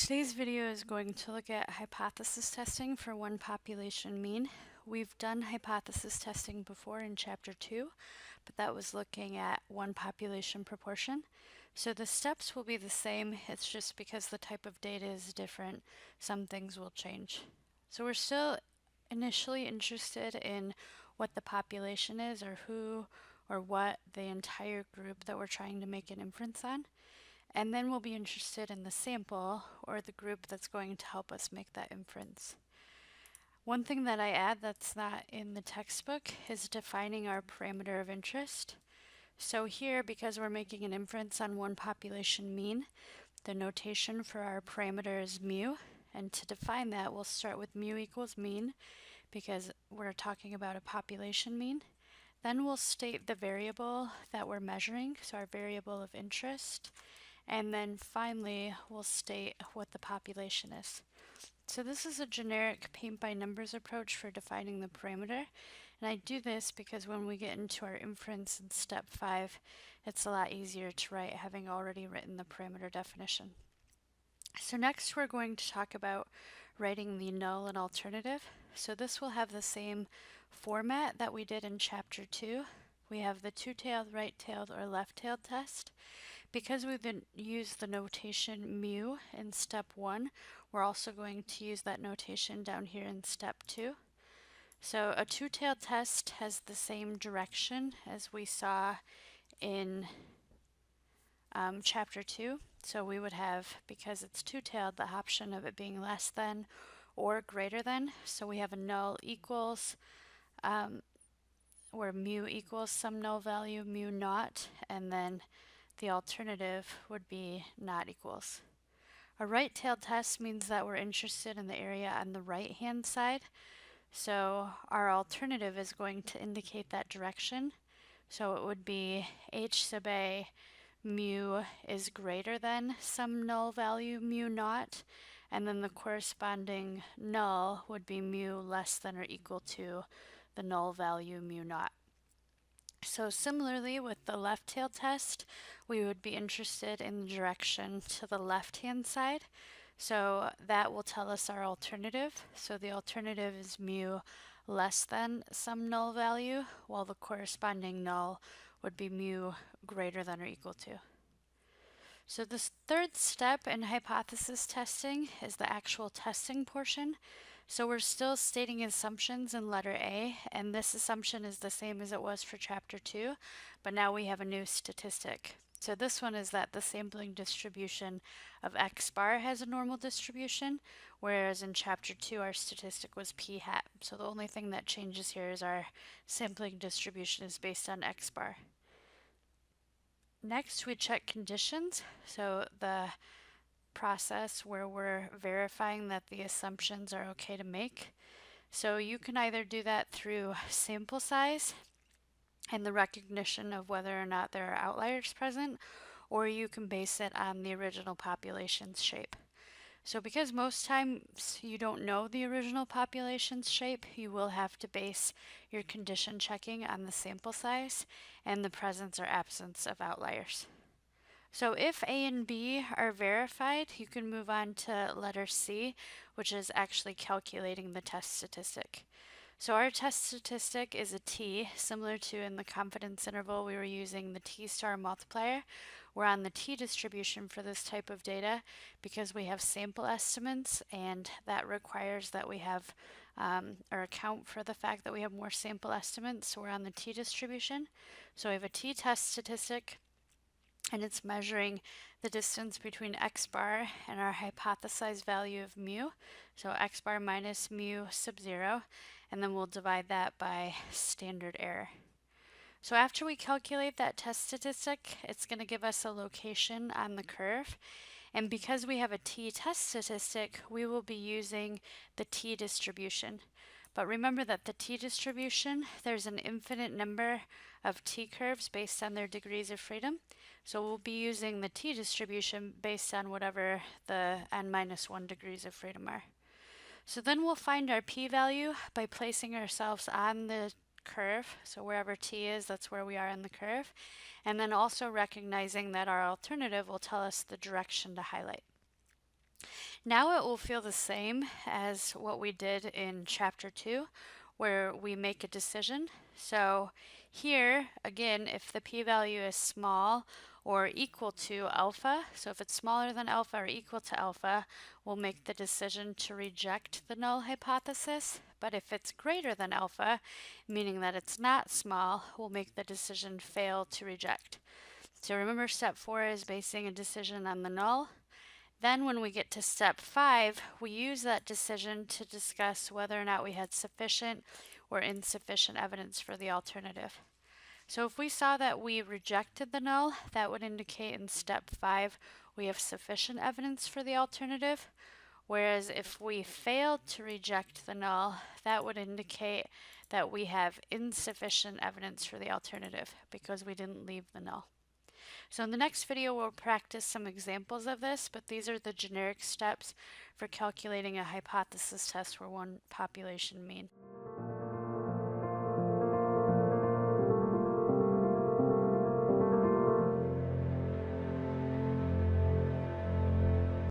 Today's video is going to look at hypothesis testing for one population mean. We've done hypothesis testing before in Chapter 2, but that was looking at one population proportion. So the steps will be the same, it's just because the type of data is different, some things will change. So we're still initially interested in what the population is, or who or what the entire group that we're trying to make an inference on. And then we'll be interested in the sample, or the group that's going to help us make that inference. One thing that I add that's not in the textbook is defining our parameter of interest. So here, because we're making an inference on one population mean, the notation for our parameter is mu. And to define that, we'll start with mu equals mean, because we're talking about a population mean. Then we'll state the variable that we're measuring, so our variable of interest. And then finally, we'll state what the population is. So this is a generic paint by numbers approach for defining the parameter. And I do this because when we get into our inference in step 5, it's a lot easier to write having already written the parameter definition. So next we're going to talk about writing the null and alternative. So this will have the same format that we did in chapter 2. We have the two-tailed, right-tailed, or left-tailed test. Because we've used the notation mu in step 1, we're also going to use that notation down here in step 2. So a two-tailed test has the same direction as we saw in chapter 2. So we would have, because it's two-tailed, the option of it being less than or greater than. So we have a null equals, where mu equals some null value, mu naught, and then the alternative would be not equals. A right-tailed test means that we're interested in the area on the right-hand side. So our alternative is going to indicate that direction. So it would be h sub a mu is greater than some null value mu naught, and then the corresponding null would be mu less than or equal to the null value mu naught. So similarly with the left-tailed test, we would be interested in the direction to the left-hand side. So that will tell us our alternative. So the alternative is mu less than some null value, while the corresponding null would be mu greater than or equal to. So this third step in hypothesis testing is the actual testing portion. So we're still stating assumptions in letter A, and this assumption is the same as it was for chapter 2, but now we have a new statistic. So this one is that the sampling distribution of x bar has a normal distribution, whereas in chapter 2 our statistic was p hat. So the only thing that changes here is our sampling distribution is based on x bar. Next we check conditions, so the process where we're verifying that the assumptions are okay to make. So you can either do that through sample size and the recognition of whether or not there are outliers present, or you can base it on the original population's shape. So because most times you don't know the original population's shape, you will have to base your condition checking on the sample size and the presence or absence of outliers. So if A and B are verified, you can move on to letter C, which is actually calculating the test statistic. So our test statistic is a t, similar to in the confidence interval we were using the t-star multiplier. We're on the t distribution for this type of data because we have sample estimates, and that requires that we have or account for the fact that we have more sample estimates, so we're on the t distribution. So we have a t-test statistic, and it's measuring the distance between x bar and our hypothesized value of mu, so x bar minus mu sub 0, and then we'll divide that by standard error. So after we calculate that test statistic, it's going to give us a location on the curve, and because we have a t-test statistic, we will be using the t distribution. But remember that the t distribution, there's an infinite number of t curves based on their degrees of freedom. So we'll be using the t distribution based on whatever the n-1 degrees of freedom are. So then we'll find our p-value by placing ourselves on the curve. So wherever t is, that's where we are in the curve. And then also recognizing that our alternative will tell us the direction to highlight. Now it will feel the same as what we did in chapter 2, where we make a decision. So here, again, if the p-value is small or equal to alpha, so if it's smaller than alpha or equal to alpha, we'll make the decision to reject the null hypothesis. But if it's greater than alpha, meaning that it's not small, we'll make the decision fail to reject. So remember, step 4 is basing a decision on the null. Then when we get to step 5, we use that decision to discuss whether or not we had sufficient or insufficient evidence for the alternative. So if we saw that we rejected the null, that would indicate in step 5 we have sufficient evidence for the alternative. Whereas if we failed to reject the null, that would indicate that we have insufficient evidence for the alternative because we didn't leave the null. So in the next video, we'll practice some examples of this, but these are the generic steps for calculating a hypothesis test for one population mean.